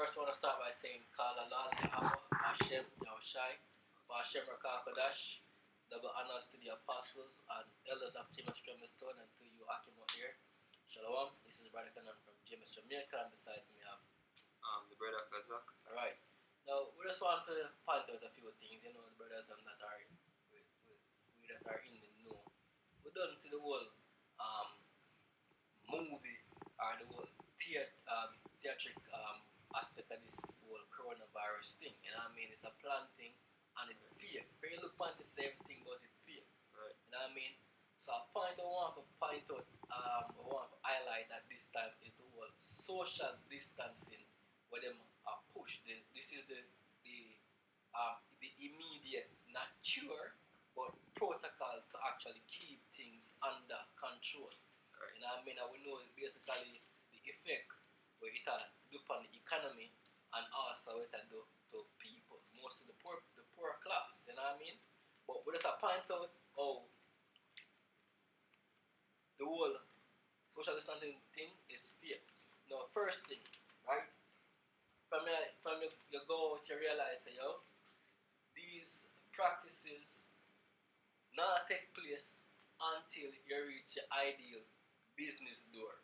first, I want to start by saying Kala Lal, Yahweh, Hashem, Yahushai, Hashem Rakakadash, double honors to the apostles and elders of James Stone and to you, Akimo here. Shalom, this is Brother Kanan from James, Jamaica, and beside me I have the brother Kazak. Alright. Now, we just want to point out a few things, the brothers that are we that are in the know. We don't see the whole movie or the whole theatric aspect of this whole coronavirus thing. You know what I mean? It's a planned thing and it's fake. When you look at this, everything about it fake. Right. You know what I mean? So a point I want to point out, I want to highlight at this time is the whole social distancing where them are pushed. This is the immediate, not cure, but protocol to actually keep things under control. Right. You know what I mean? And we know basically the effect where it do upon the economy and also what it do to people, mostly the poor class. You know what I mean? But we just point out how the whole social distancing thing is fake. Now, first thing, right? From you go out, you realize, these practices not take place until you reach your ideal business door.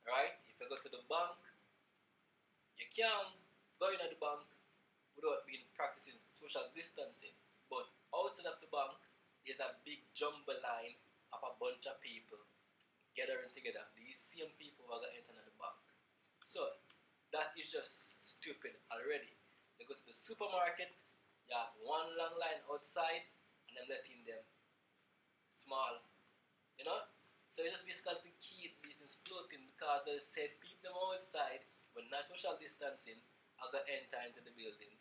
Right? If you go to the bank, you can go in at the bank without being practicing social distancing. But outside of the bank, there's a big jumble line of a bunch of people gathering together. These same people are going to enter the bank. So, that is just stupid already. You go to the supermarket, you have one long line outside, and then letting them small, So it's just basically to keep business floating because they said keep them outside when not social distancing are going to enter into the building.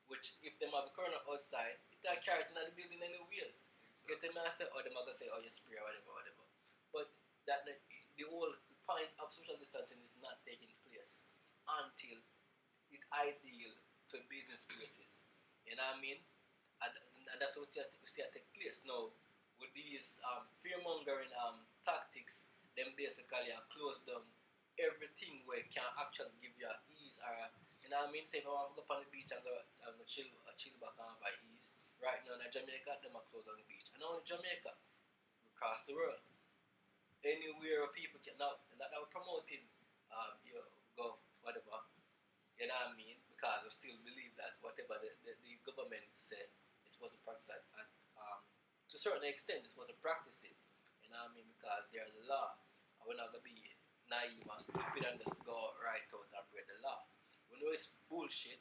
Which if them have a corona outside, it can carry it into the building anyways. Get them and say, them are going to say, you spray or whatever. But that the whole point of social distancing is not taking place until it's ideal for business places. You know what I mean? And that's what we see take place now. With these fear-mongering tactics, them basically close down everything where it can actually give you ease or, you know what I mean? Say if I want to go up on the beach and go chill back on by ease. Right now in Jamaica, them are closed on the beach. And not only Jamaica, across the world. Anywhere people can, not that we're promoting, go, whatever, you know what I mean? Because we still believe that whatever the government say is supposed to practice at to a certain extent, it's supposed to practice it. You know what I mean? Because there's a law. And we're not going to be naive and stupid and just go right out and break the law. We know it's bullshit,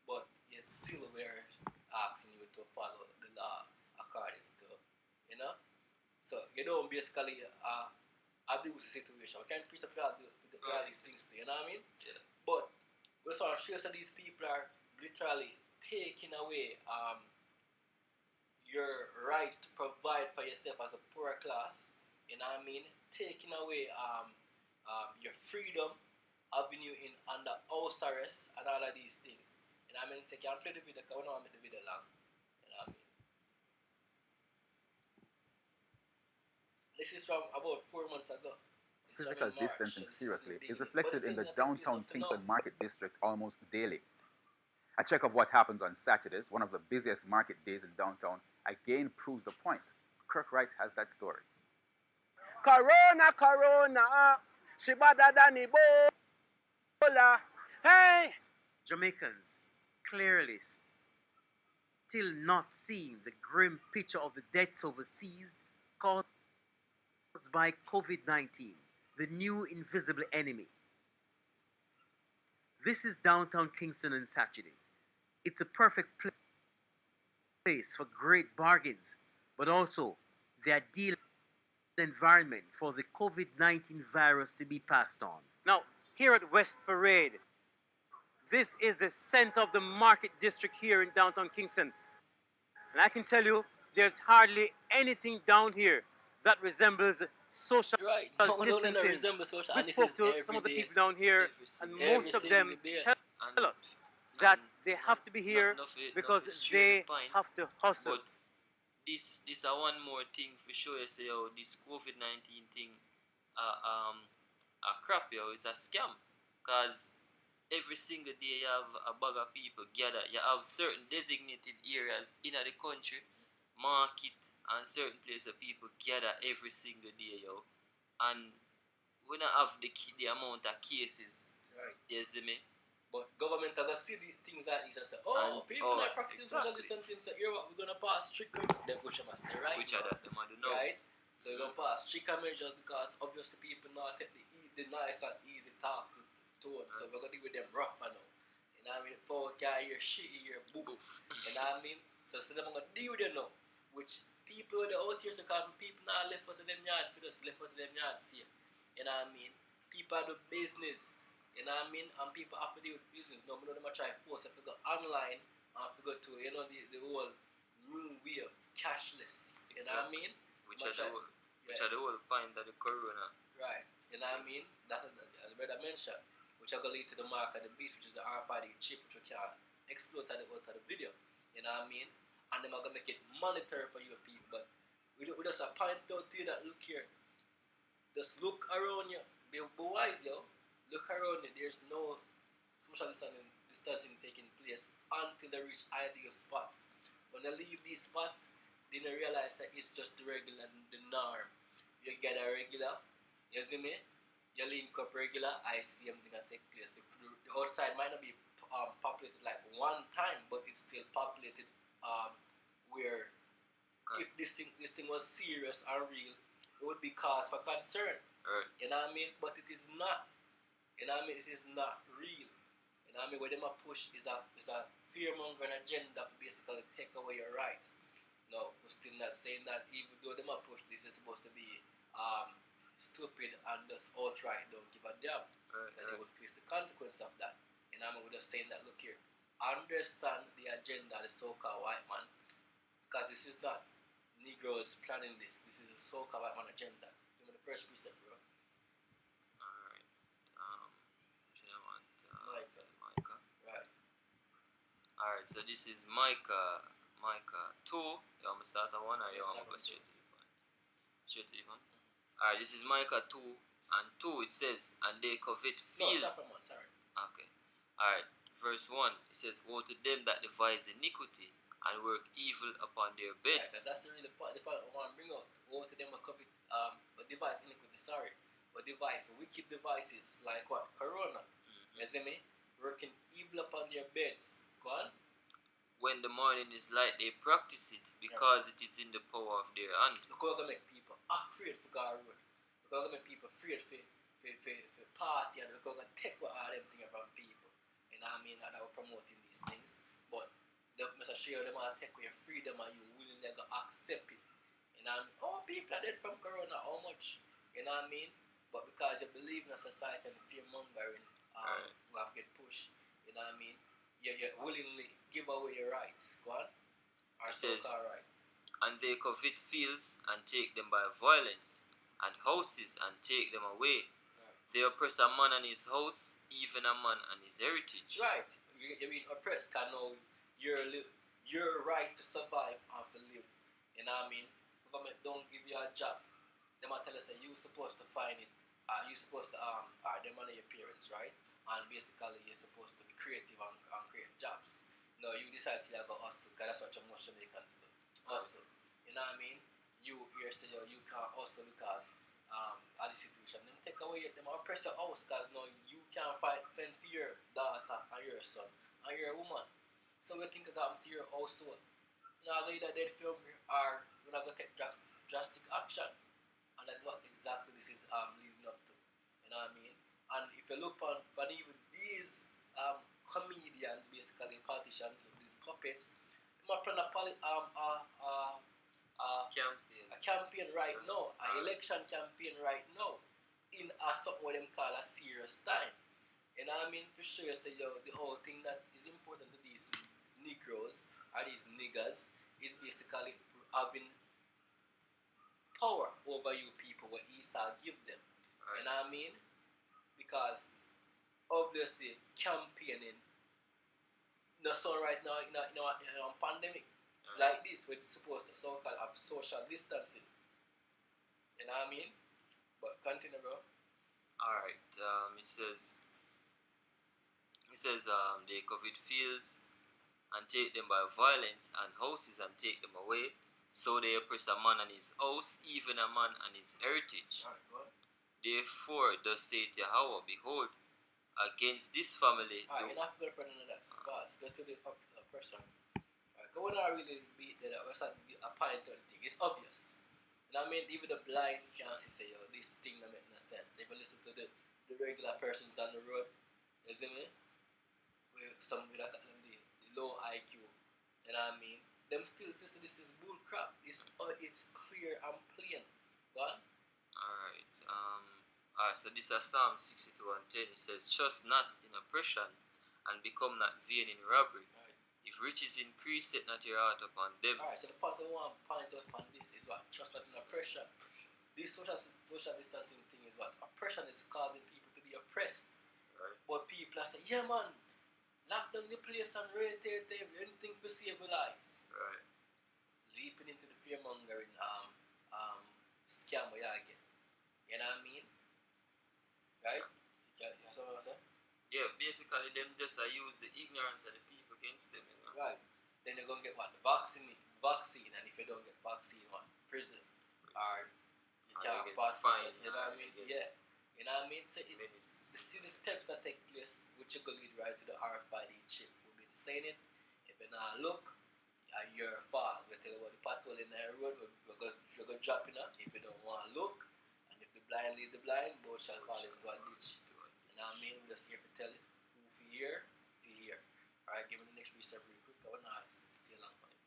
but yet still we're asking you to follow the law according to, So you don't basically abuse the situation. We can't preach up all these things too, you know what I mean? Yeah. But we sort of show that these people are literally taking away your right to provide for yourself as a poor class, you know what I mean? Taking away your freedom, having you in under house arrest and all of these things. You know what I mean? So you can play the video because we don't want to make the video long. You know what I mean? This is from about 4 months ago. Physical distancing seriously is reflected in the downtown Kingston Market District almost daily. A check of what happens on Saturdays, one of the busiest market days in downtown, again proves the point. Kirk Wright has that story. Corona, she better than Ebola. Hey! Jamaicans clearly still not seeing the grim picture of the deaths overseas caused by COVID-19, the new invisible enemy. This is downtown Kingston on Saturday. It's a perfect place for great bargains, but also the ideal environment for the COVID-19 virus to be passed on. Now, here at West Parade, this is the center of the market district here in downtown Kingston. And I can tell you, there's hardly anything down here that resembles social distancing. We spoke to some of the people down here, and most of them tell us that they have to be here because they have to hustle. But this is one more thing for sure. Say, this COVID-19 thing, a crap, is a scam. Cause every single day you have a bag of people gather. You have certain designated areas in the country, market, and certain places people gather every single day, yo. And we don't have the amount of cases. Right. You see me? But government are gonna see the things like this and say, oh, people not practicing social exactly. distancing, so here what we're gonna pass stricter. Then which I must say, right? Which are that the man do know. Right? So we're gonna pass stricter measures because obviously people not take the nice and easy talk to it. So we're gonna deal with them rough, I know. You know what I mean? For guy here, shit here, boof. You know what I mean? So they're gonna deal with them now. Which people with the out here, so come people not left out of them yard for just left out of them yard see. You know what I mean? People do business. You know what I mean? And people have to deal with business. No, them are try to force if you go online and if you go to, you know, the whole new way of cashless. You know what I mean? Which are the whole point of the corona. Right. You know what I mean? That's as brother mentioned. Which are going to lead to the mark of the beast, which is the RFID chip, which we can explode out of the video. You know what I mean? And them are going to make it monetary for you people. But we just point out to you that look here. Just look around you. Be wise, yo. Look around you. There's no social distancing taking place until they reach ideal spots. When they leave these spots, then they realize that it's just the regular, the norm. You get a regular, you see me? You link up regular, I see everything that take place. The outside might not be populated like one time, but it's still populated where if this thing was serious and real, it would be cause for concern. Right. You know what I mean? But it is not. You know what I mean? It is not real. You know what I mean? What them a push is a fear-mongering agenda to basically take away your rights. No, we're still not saying that even though them a push this is supposed to be stupid and just outright don't give a damn. Because you will face the consequence of that. You know what I mean? We're just saying that, look here, understand the agenda of the so-called white man. Because this is not Negroes planning this. This is a so-called white man agenda. Give me the first precept, bro. Micah. Right. Alright, so this is Micah 2. You want me to start on one or you want me to go straight to the point? Straight to the point? Alright, this is Micah 2 and 2 it says, and they covet field. No, stop on one, sorry. Okay. Alright, verse 1 it says, woe to them that devise iniquity and work evil upon their beds. Right, that's the really point I want to bring out. Woe to them that covet but devise iniquity, sorry. But devise wicked devices like what? Corona. You see me? Working evil upon their beds. Go on. When the morning is light, they practice it because it is in the power of their hand. Look how they make people afraid for God road. Look how they make people afraid for party and look how they take what all them things from people. You know what I mean? That we're promoting these things. But they must show them how to take away your freedom and you willingly go accept it. You know what I mean? Oh, people are dead from corona, how much? You know what I mean? But because you believe in a society and fear mongering, we have to get pushed. You know what I mean? You willingly give away your rights. Go on. Our so-called rights. And they covet fields and take them by violence, and houses and take them away. Right. They oppress a man and his house, even a man and his heritage. Right. You mean oppressed because now your right to survive and to live. You know what I mean? Government don't give you a job. They might tell us that you're supposed to find it. You're supposed to them money your parents, right? And basically you're supposed to be creative and create jobs. No, you decide to go hustle because that's what most Jamaicans do. Hustle. You know what I mean? You say you can't hustle because of the situation. Them take away, them oppress your house because now you can't fend for your daughter and your son and your woman. So we think about to your household. You're not going to either dead film or you're not going to take drastic action. And that's what exactly this is leading up to. You know what I mean? And if you look on even these comedians, basically politicians, these puppets, they might plan a campaign right now, an election campaign right now, in something what them call a serious time. You know what I mean? For sure, say the whole thing that is important to these Negroes or these niggers is basically having power over you people what Esau give them. Right. You know what I mean? Because obviously campaigning not so right now in a pandemic like this we're supposed to so-called have social distancing. You know what I mean? But continue, bro. Alright, it says It says they covet fields and take them by violence, and houses and take them away. So they oppress a man and his house, even a man and his heritage. Alright, go on. Therefore, thus saith Yahweh, behold, against this family. Alright, you're not going for none of that. Boss, go to the oppression. Alright, go on and really beat that up. It's like a point on the thing. It's obvious. You know what I mean? Even the blind can see, say, yo, this thing don't make no sense. If you listen to the regular persons on the road, you see me? With some with that, the low IQ, you know what I mean? Them still say this is bull crap. It's clear and plain. Go on. Alright, so this is Psalm 62 and 10. It says, trust not in oppression, and become not vain in robbery. Alright. If riches increase, set not your heart upon them. Alright, so the point I want to point out on this is what? Trust not in oppression. This social distancing thing is what? Oppression is causing people to be oppressed. Right. But people are saying, yeah man, lock down the place and rotate anything to save your life. Right. Leaping into the fear-mongering scam where you get. You know what I mean? Right? You have something to say? Yeah, basically them just use the ignorance of the people against them, you know. Right. Then you're going to get what? The vaccine, and if you don't get vaccine, what? Prison. Or you Or can't you get pass. fined, You know what I mean? you get- Yeah. You know what I mean? So you Ministers. see the steps that take place, which you go lead right to the RFID chip. We've been saying it. If you not look, you're far. We tell you about the patrol in the road, we're going to drop in. If you don't want to look, and if the blind lead the blind, both shall fall into a ditch. You know what I mean? We're just here to tell you who if you hear, Alright, give me the next precept real quick. I want to stay long for me.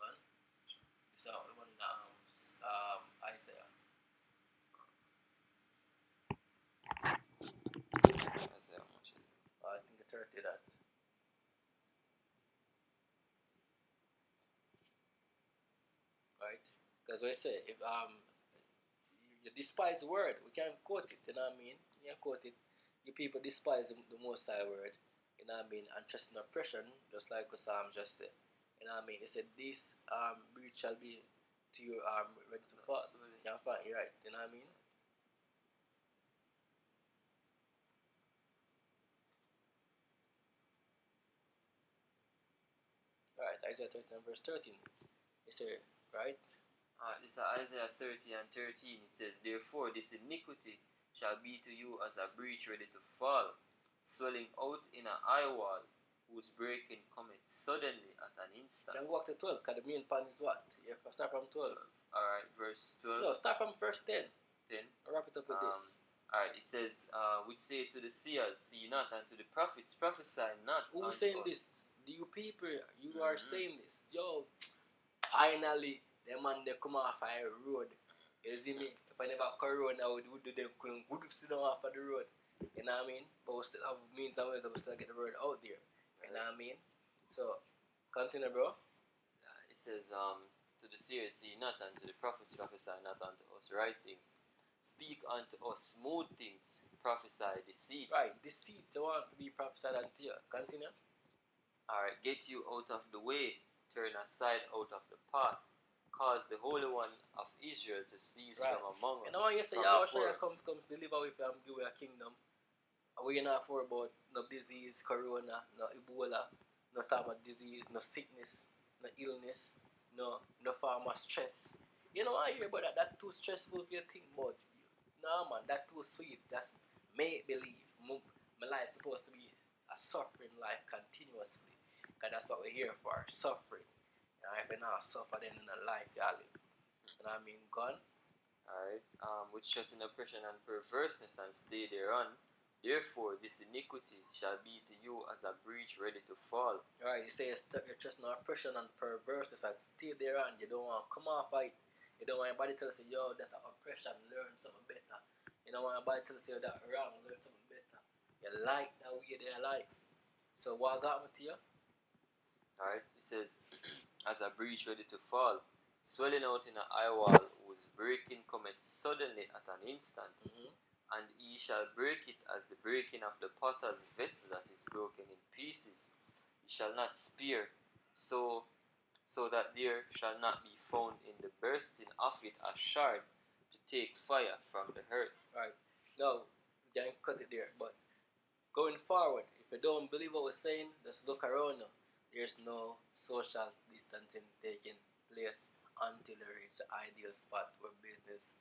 One. So, the one in Isaiah. That's how much it is. I think the 30 that. Right? Because we say, if you despise the word, we can't quote it, you know what I mean? You can't quote it. You people despise the most high word, you know what I mean, and trust in oppression, just like Psalm just said. You know what I mean? He said, this breach shall be to you ready to fall. You can't find it right, you know what I mean? Alright, Isaiah 13 verse 13. He said, right? This is Isaiah 30 and 13. It says, therefore this iniquity shall be to you as a breach ready to fall, swelling out in a high wall, whose breaking cometh suddenly at an instant. Then go up to 12, because the main point is what? You have to start from 12. Alright, verse 12. No, start from verse 10. 10. Wrap it up with this. Alright, it says, which say to the seers, see not, and to the prophets, prophesy not. Who's unto saying us. this? You people, you are saying this. Yo, finally, the man they come off a road. You see me? If I never corona, we would do them going good sit down off of the road. You know what I mean? But we still have means and ways that we still get the word out there. You know what I mean? So, continue, bro. It says, to the seers, see not, and to the prophets, prophesy not unto us right things. Speak unto us smooth things, prophesy deceits. Right, deceit, you want to be prophesied unto you. Continue. Alright, get you out of the way, turn aside out of the path, cause the Holy One of Israel to cease Right. from among us. You know when you say, from yeah, before you us." comes deliver with you and give you a kingdom. We're not for about no disease, corona, no Ebola, no type of disease, no sickness, no illness, no form of stress. You know, I hear about that. That's too stressful for you to think about. No, man, that's too sweet. That's make believe. My life supposed to be a suffering life continuously. Because that's what we're here for, suffering. And if you not suffer, then in a life you live. You know what I mean? Gone. Alright, which trust in oppression and perverseness and stay thereon. Therefore, this iniquity shall be to you as a breach ready to fall. Alright, you say you're just not oppression and perverseness and stay there and you don't want to come off it. You don't want your body to tell you, yo, that's oppression, learn something better. You don't want your body to tell you that wrong, learn something better. You like that way their life. So what got me to you? Alright, it says, as a breach ready to fall, swelling out in a high wall, whose breaking cometh suddenly at an instant. And he shall break it as the breaking of the potter's vessel that is broken in pieces. He shall not spare, so that there shall not be found in the bursting of it a shard to take fire from the earth. Right. Now, we can cut it there, but going forward, if you don't believe what we're saying, just look around you. There's no social distancing taking place until you reach the ideal spot where business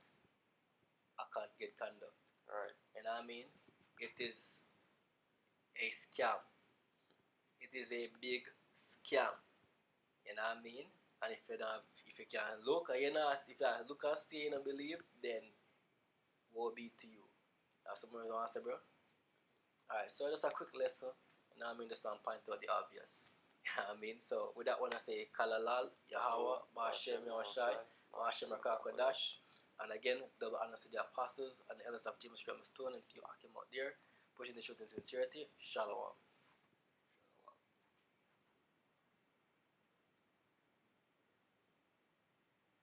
can't get conduct. Right. You know what I mean? It is a scam. It is a big scam. You know what I mean? And if you don't, if you can't look, if you can't look and see and believe, then woe be to you. That's what I want to say, bro. Alright, so just a quick lesson. You know what I mean? Just on point out the obvious. You know what I mean? So with that one, I say Kalalal, Yahweh, Bashem, Yahushai, Bashem, Rakakwadash. And again, double honors to the apostles and the elders of James Graham Stone and to you, Akim out there, pushing the truth in sincerity. Shalom.